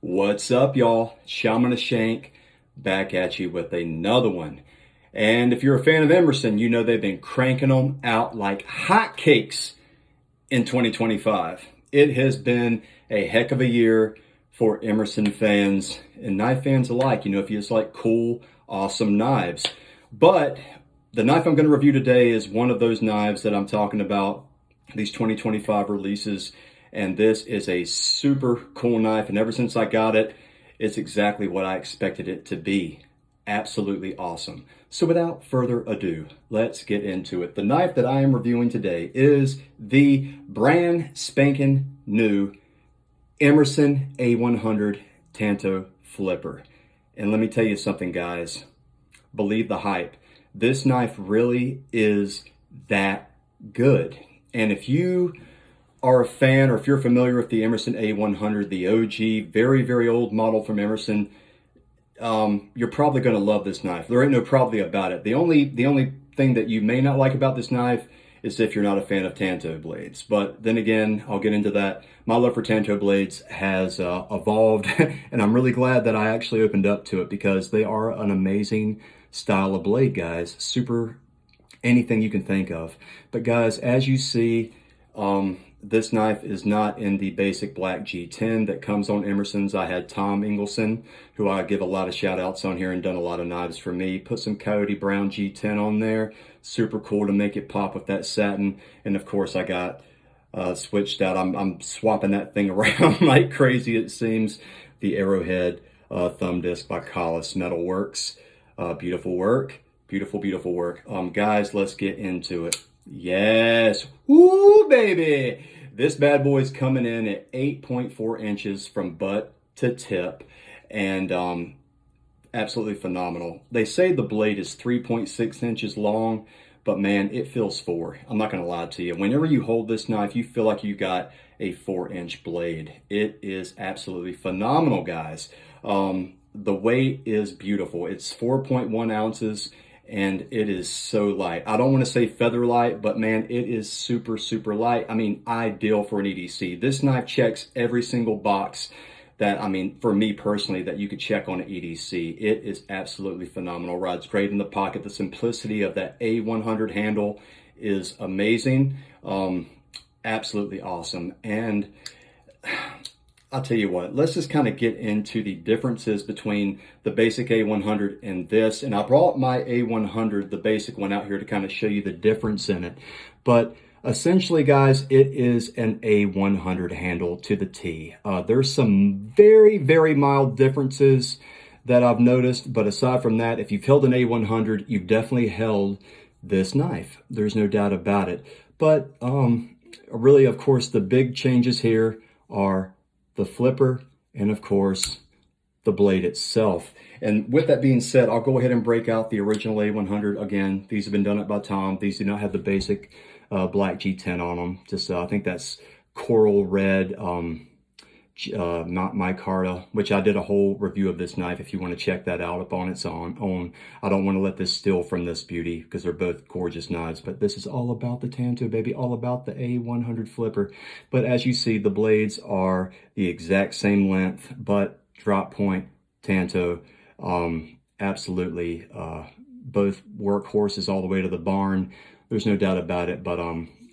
What's up, y'all? Shaman a Shank back at you with another one. And if you're a fan of Emerson, you know they've been cranking them out like hotcakes in 2025. It has been a heck of a year for Emerson fans and knife fans alike. You know, if you just like cool, awesome knives. But the knife I'm going to review today is one of those knives that I'm talking about, these 2025 releases. And this is a super cool knife. And ever since I got it, it's exactly what I expected it to be. Absolutely awesome. So without further ado, let's get into it. The knife that I am reviewing today is the brand spanking new Emerson A100 Tanto Flipper. And let me tell you something, guys. Believe the hype. This knife really is that good. And if you are a fan, or if you're familiar with the Emerson A100, the OG, very, very old model from Emerson, you're probably going to love this knife. There ain't no probably about it. The only thing that you may not like about this knife is if you're not a fan of Tanto blades. But then again, I'll get into that. My love for Tanto blades has evolved, and I'm really glad that I actually opened up to it because they are an amazing style of blade, guys. Super anything you can think of. But guys, as you see, this knife is not in the basic black G10 that comes on Emerson's. I had Tom Ingleson, who I give a lot of shout outs on here and done a lot of knives for me, put some Coyote Brown G10 on there. Super cool to make it pop with that satin. And of course I got switched out. I'm swapping that thing around like crazy, it seems. The Arrowhead thumb disc by Collis Metalworks. Beautiful work. Beautiful, beautiful work. Guys, let's get into it. Yes. Woo, baby. This bad boy is coming in at 8.4 inches from butt to tip, and absolutely phenomenal. They say the blade is 3.6 inches long, but man, it feels 4. I'm not going to lie to you. Whenever you hold this knife, you feel like you got a 4-inch blade. It is absolutely phenomenal, guys. The weight is beautiful. It's 4.1 ounces. And it is so light. I don't want to say feather light, but man, it is super, super light. I mean, ideal for an EDC. This knife checks every single box that, I mean, for me personally, that you could check on an EDC. It is absolutely phenomenal. Rides great in the pocket. The simplicity of that A100 handle is amazing. Absolutely awesome. And I'll tell you what, let's just kind of get into the differences between the basic A100 and this. And I brought my A100, the basic one, out here to kind of show you the difference in it. But essentially, guys, it is an A100 handle to the T. There's some very, very mild differences that I've noticed. But aside from that, if you've held an A100, you've definitely held this knife. There's no doubt about it. But really, of course, the big changes here are the flipper, and of course, the blade itself. And with that being said, I'll go ahead and break out the original A100. Again, these have been done up by Tom. These do not have the basic black G10 on them. Just I think that's coral red, not micarta, which I did a whole review of this knife if you want to check that out up on its own. I don't want to let this steal from this beauty because they're both gorgeous knives, but this is all about the Tanto, baby, all about the A100 flipper. But as you see, the blades are the exact same length, but drop point Tanto. Absolutely both workhorses all the way to the barn. There's no doubt about it, but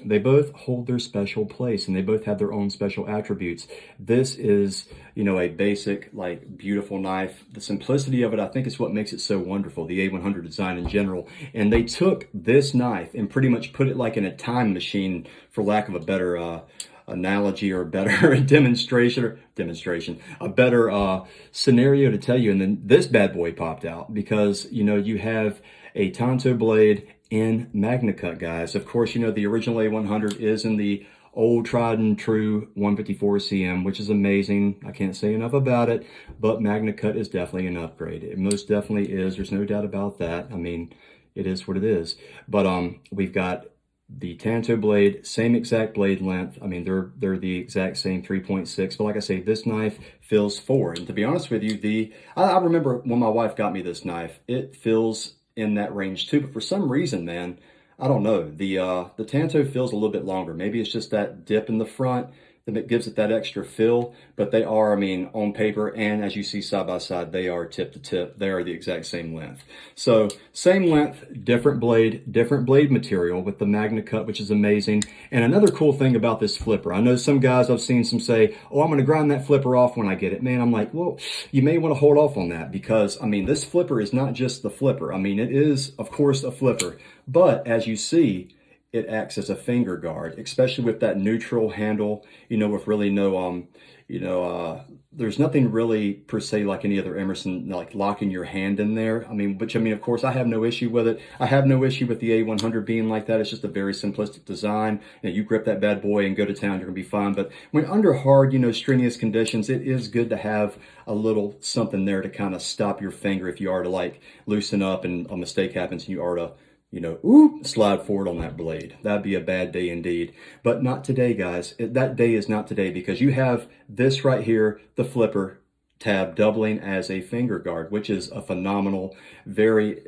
they both hold their special place and they both have their own special attributes. This is, you know, a basic, like, beautiful knife. The simplicity of it, I think, is what makes it so wonderful, the A100 design in general. And they took this knife and pretty much put it like in a time machine, for lack of a better analogy or a better demonstration, a better scenario to tell you. And then this bad boy popped out because, you know, you have a Tanto blade in MagnaCut, guys. Of course, you know, the original A100 is in the old tried and true 154 cm, which is amazing. I can't say enough about it, but MagnaCut is definitely an upgrade. It most definitely is. There's no doubt about that. I mean, it is what it is. But we've got the Tanto blade, same exact blade length. I mean, they're the exact same 3.6. But like I say, this knife feels 4. And to be honest with you, I remember when my wife got me this knife, it feels in that range too. But for some reason, man, I don't know, the Tanto feels a little bit longer. Maybe it's just that dip in the front that gives it that extra feel, but they are, I mean, on paper and as you see side by side, they are tip to tip. They are the exact same length. So same length, different blade material with the Magna Cut, which is amazing. And another cool thing about this flipper, I know some guys, I've seen some say, oh, I'm going to grind that flipper off when I get it. Man, I'm like, well, you may want to hold off on that because, I mean, this flipper is not just the flipper. I mean, it is, of course, a flipper, but as you see, it acts as a finger guard, especially with that neutral handle, you know, with really no, there's nothing really per se like any other Emerson, like locking your hand in there. I mean, which I mean, of course, I have no issue with it. I have no issue with the A100 being like that. It's just a very simplistic design. And you grip that bad boy and go to town, you're gonna be fine. But when under hard, you know, strenuous conditions, it is good to have a little something there to kind of stop your finger if you are to like loosen up and a mistake happens and you are to, you know, slide forward on that blade. That'd be a bad day indeed. But not today, guys. That day is not today because you have this right here, the flipper tab doubling as a finger guard, which is a phenomenal, very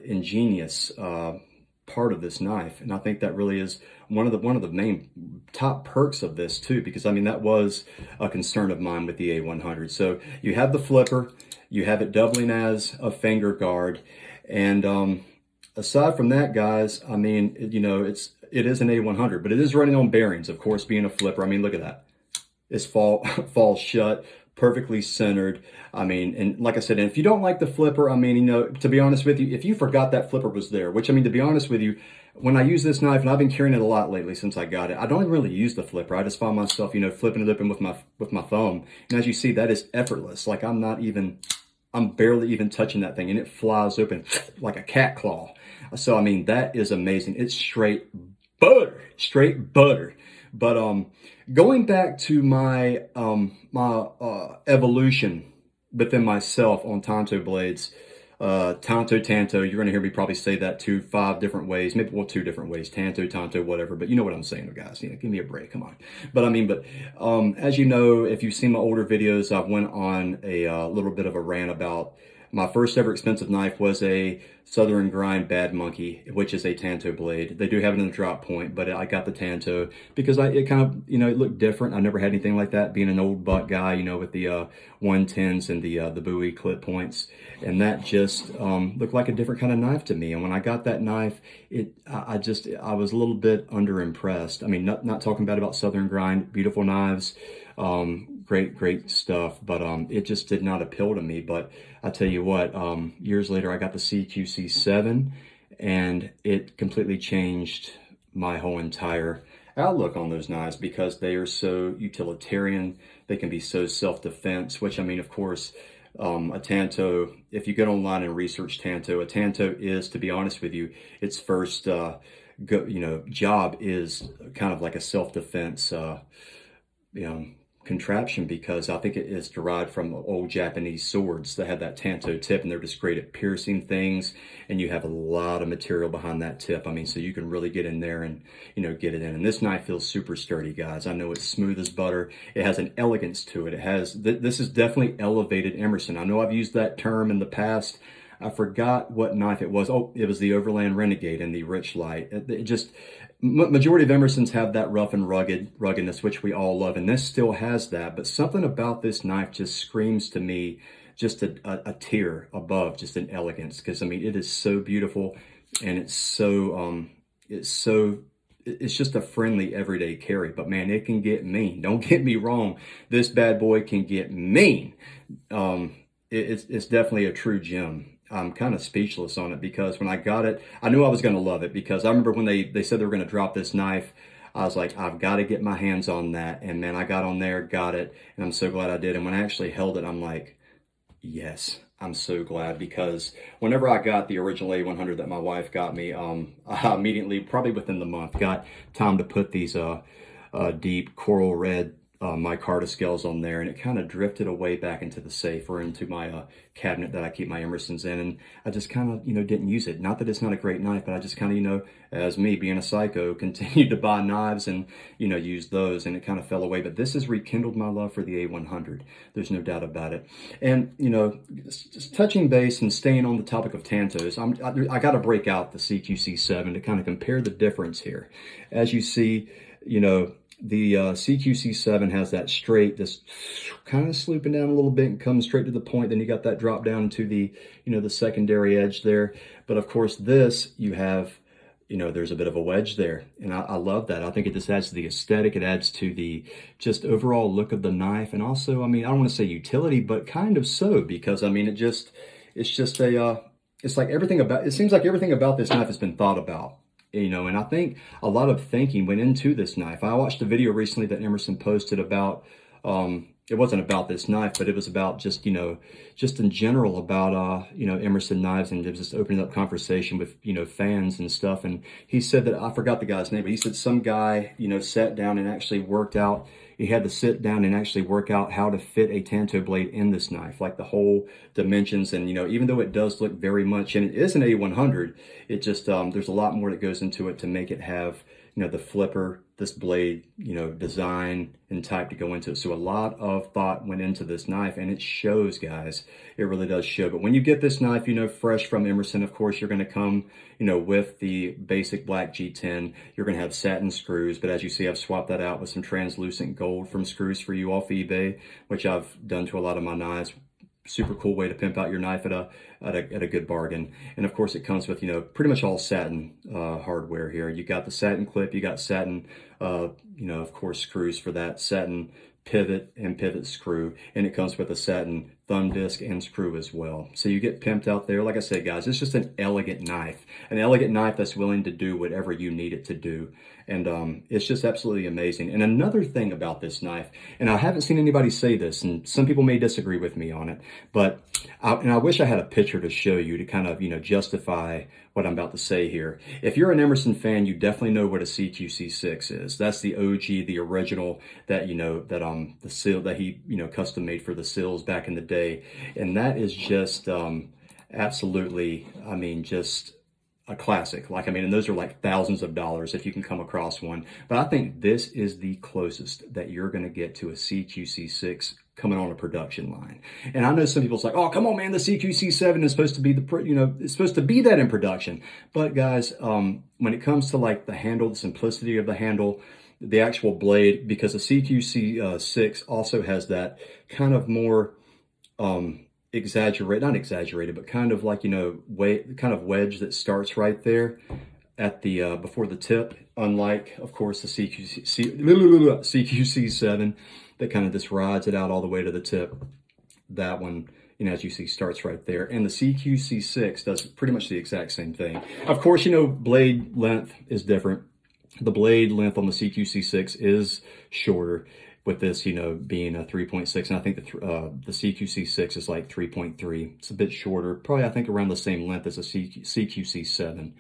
ingenious part of this knife. And I think that really is one of the main top perks of this too, because I mean, that was a concern of mine with the A100. So you have the flipper, you have it doubling as a finger guard, and aside from that, guys, I mean, you know, it is an A100, but it is running on bearings, of course, being a flipper. I mean, look at that. It's falls shut, perfectly centered. I mean, and like I said, and if you don't like the flipper, I mean, you know, to be honest with you, if you forgot that flipper was there, which I mean, to be honest with you, when I use this knife, and I've been carrying it a lot lately since I got it, I don't even really use the flipper. I just find myself, you know, flipping it open with my thumb. And as you see, that is effortless. Like I'm barely even touching that thing and it flies open like a cat claw. So, I mean, that is amazing. It's straight butter. But going back to my evolution within myself on Tanto blades, Tanto, you're going to hear me probably say that 5 different ways, maybe, well, 2 different ways, Tanto, whatever, but you know what I'm saying, guys, you know, give me a break, come on. But I mean, as you know, if you've seen my older videos, I've went on a little bit of a rant about my first ever expensive knife was a Southern Grind Bad Monkey, which is a Tanto blade. They do have it in the drop point, but I got the Tanto because it kind of, you know, it looked different. I never had anything like that, being an old buck guy, you know, with the 110s and the Bowie clip points. And that just looked like a different kind of knife to me. And when I got that knife, I was a little bit underimpressed. I mean, not talking bad about Southern Grind, beautiful knives, great stuff, but it just did not appeal to me. But I tell you what, years later I got the CQC7 and it completely changed my whole entire outlook on those knives because they are so utilitarian. They can be so self-defense, which I mean, of course, a Tanto, if you get online and research Tanto, a Tanto is, to be honest with you, its first job is kind of like a self-defense contraption, because I think it is derived from old Japanese swords that have that Tanto tip, and they're just great at piercing things, and you have a lot of material behind that tip. I mean, so you can really get in there and, you know, get it in. And this knife feels super sturdy, guys. I know it's smooth as butter. It has an elegance to it. It has, this is definitely elevated Emerson. I know I've used that term in the past. I forgot what knife it was. Oh, it was the Overland Renegade and the Rich Light. It just, majority of Emersons have that rough and ruggedness, which we all love, and this still has that. But something about this knife just screams to me just a tier above just an elegance, because I mean, it is so beautiful, and it's just a friendly everyday carry. But man, it can get mean. Don't get me wrong, this bad boy can get mean. It's definitely a true gem. I'm kind of speechless on it, because when I got it, I knew I was going to love it, because I remember when they said they were going to drop this knife, I was like, I've got to get my hands on that. And man, I got on there, got it, and I'm so glad I did. And when I actually held it, I'm like, yes, I'm so glad, because whenever I got the original A100 that my wife got me, I immediately, probably within the month, got time to put these deep coral red micarta scales on there, and it kind of drifted away back into the safe or into my cabinet that I keep my Emersons in, and I just kind of, you know, didn't use it. Not that it's not a great knife, but I just kind of, you know, as me being a psycho, continued to buy knives and, you know, use those, and it kind of fell away. But this has rekindled my love for the A100. There's no doubt about it. And, you know, just touching base and staying on the topic of Tantos, I got to break out the CQC7 to kind of compare the difference here. As you see, you know, The CQC7 has that straight, this kind of slooping down a little bit and comes straight to the point. Then you got that drop down to the, the secondary edge there. But of course this, you have, there's a bit of a wedge there. And I love that. I think it just adds to the aesthetic. It adds to the just overall look of the knife. And also, I mean, I don't want to say utility, but kind of so, because I mean, it's just it's like everything about, it seems like everything about this knife has been thought about. And I think a lot of thinking went into this knife. I watched a video recently that Emerson posted about, it wasn't about this knife, but it was about just, just in general about, Emerson knives, and it was just opening up conversation with, fans and stuff. And he said that, I forgot the guy's name, but he said some guy, sat down and actually worked out, he had to sit down and actually work out how to fit a Tanto blade in this knife, like the whole dimensions. And, even though it does look very much, and it is an A100, it just, there's a lot more that goes into it to make it have, the flipper, this blade, design and type to go into it. So a lot of thought went into this knife, and it shows, guys. It really does show. But when you get this knife, fresh from Emerson, of course, you're going to come, with the basic black G10. You're going to have satin screws, but as you see, I've swapped that out with some translucent gold from screws for you off eBay, which I've done to a lot of my knives. Super cool way to pimp out your knife at a good bargain. And of course it comes with, pretty much all satin hardware here. You got the satin clip, you got satin, of course, screws for that, satin pivot and pivot screw, and it comes with a satin thumb disc and screw as well. So you get pimped out there. Like I said, guys, it's just an elegant knife that's willing to do whatever you need it to do. And it's just absolutely amazing. And another thing about this knife, and I haven't seen anybody say this, and some people may disagree with me on it, but I wish I had a picture to show you to kind of, justify what I'm about to say here. If you're an Emerson fan, you definitely know what a CQC6 is. That's the OG, the original that, the seal that he, custom made for the seals back in the day. And that is just absolutely, I mean, just a classic. And those are like thousands of dollars if you can come across one. But I think this is the closest that you're going to get to a CQC6 coming on a production line. And I know some people's like, oh, come on, man, the CQC7 is supposed to be it's supposed to be that in production. But guys, when it comes to like the handle, the simplicity of the handle, the actual blade, because the CQC6 also has that kind of more not exaggerated, but kind of like, kind of wedge that starts right there at the before the tip, unlike, of course, the CQC7 that kind of just rides it out all the way to the tip. That one, as you see, starts right there. And the CQC6 does pretty much the exact same thing. Of course, blade length is different. The blade length on the CQC6 is shorter, with this, being a 3.6, and I think the CQC6 is like 3.3. It's a bit shorter, probably I think around the same length as a CQC7.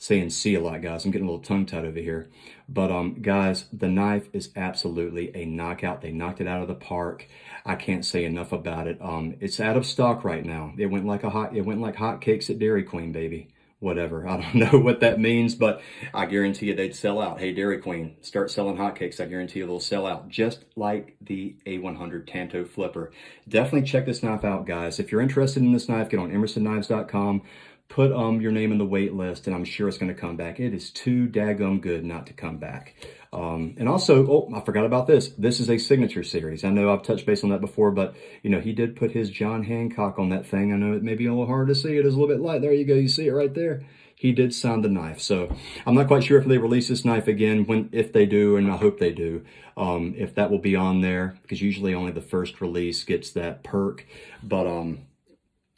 Saying C a lot, guys. I'm getting a little tongue-tied over here. But guys, the knife is absolutely a knockout. They knocked it out of the park. I can't say enough about it. It's out of stock right now. It went like hotcakes at Dairy Queen, baby. Whatever. I don't know what that means, but I guarantee you they'd sell out. Hey, Dairy Queen, start selling hotcakes. I guarantee you they'll sell out, just like the A100 Tanto Flipper. Definitely check this knife out, guys. If you're interested in this knife, get on emersonKnives.com. Put your name in the wait list, and I'm sure it's going to come back. It is too daggum good not to come back. And also, I forgot about this. This is a signature series. I know I've touched base on that before, but, he did put his John Hancock on that thing. I know it may be a little hard to see. It is a little bit light. There you go. You see it right there. He did sign the knife. So I'm not quite sure if they release this knife again, if they do, and I hope they do, if that will be on there, because usually only the first release gets that perk. But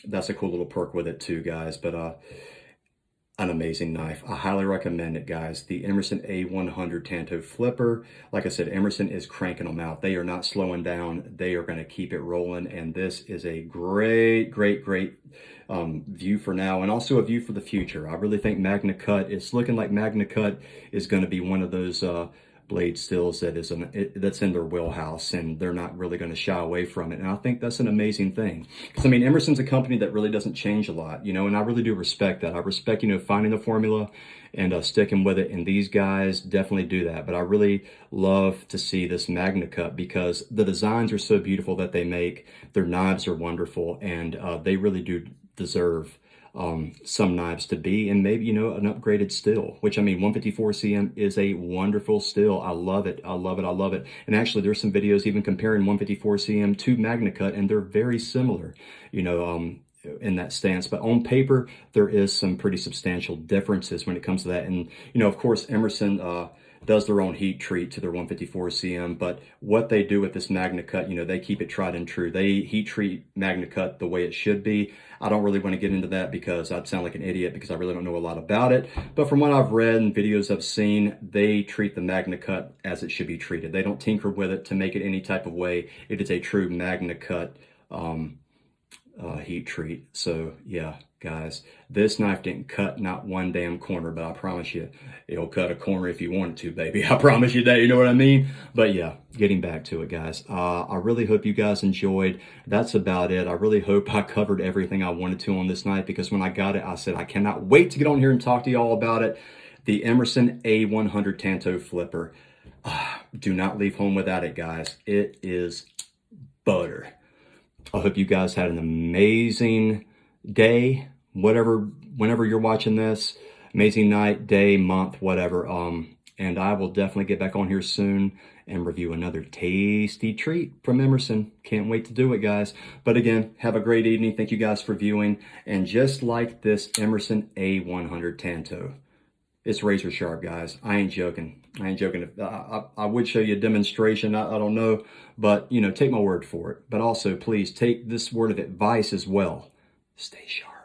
that's a cool little perk with it too, guys. But an amazing knife. I highly recommend it, guys. The Emerson A100 Tanto Flipper. Like I said, Emerson is cranking them out. They are not slowing down. They are going to keep it rolling. And this is a great view for now, and also a view for the future. I really think Magna Cut, it's looking like Magna Cut is going to be one of those blade stills that's in their wheelhouse, and they're not really going to shy away from it. And I think that's an amazing thing, because Emerson's a company that really doesn't change a lot, and I really do respect that. I respect, finding the formula and sticking with it, and these guys definitely do that. But I really love to see this Magna Cut, because the designs are so beautiful that they make. Their knives are wonderful, and they really do deserve some knives to be, and maybe, you know, an upgraded steel, which, I mean, 154 cm is a wonderful steel. I love it. I love it. I love it. And actually, there's some videos even comparing 154 cm to MagnaCut, and they're very similar, you know, in that stance. But on paper, there is some pretty substantial differences when it comes to that. And, you know, of course, Emerson does their own heat treat to their 154 cm, but what they do with this MagnaCut, you know, they keep it tried and true. They heat treat MagnaCut the way it should be. I don't really want to get into that because I'd sound like an idiot because I really don't know a lot about it. But from what I've read and videos I've seen, they treat the MagnaCut as it should be treated. They don't tinker with it to make it any type of way. It is a true MagnaCut heat treat. So yeah, guys, this knife didn't cut not one damn corner, but I promise you it'll cut a corner if you want it to, baby. I promise you that, you know what I mean? But yeah, getting back to it, guys, I really hope you guys enjoyed. That's about it. I really hope I covered everything I wanted to on this knife, because when I got it, I said I cannot wait to get on here and talk to you all about it. The Emerson A100 Tanto flipper. Do not leave home without it, guys. It is butter. I hope you guys had an amazing day, whenever you're watching this. Amazing night, day, month, whatever. And I will definitely get back on here soon and review another tasty treat from Emerson. Can't wait to do it, guys. But again, have a great evening. Thank you guys for viewing. And just like this Emerson A100 Tanto, it's razor sharp, guys. I ain't joking. I ain't joking. I would show you a demonstration. I don't know, but, you know, take my word for it. But also, please take this word of advice as well. Stay sharp.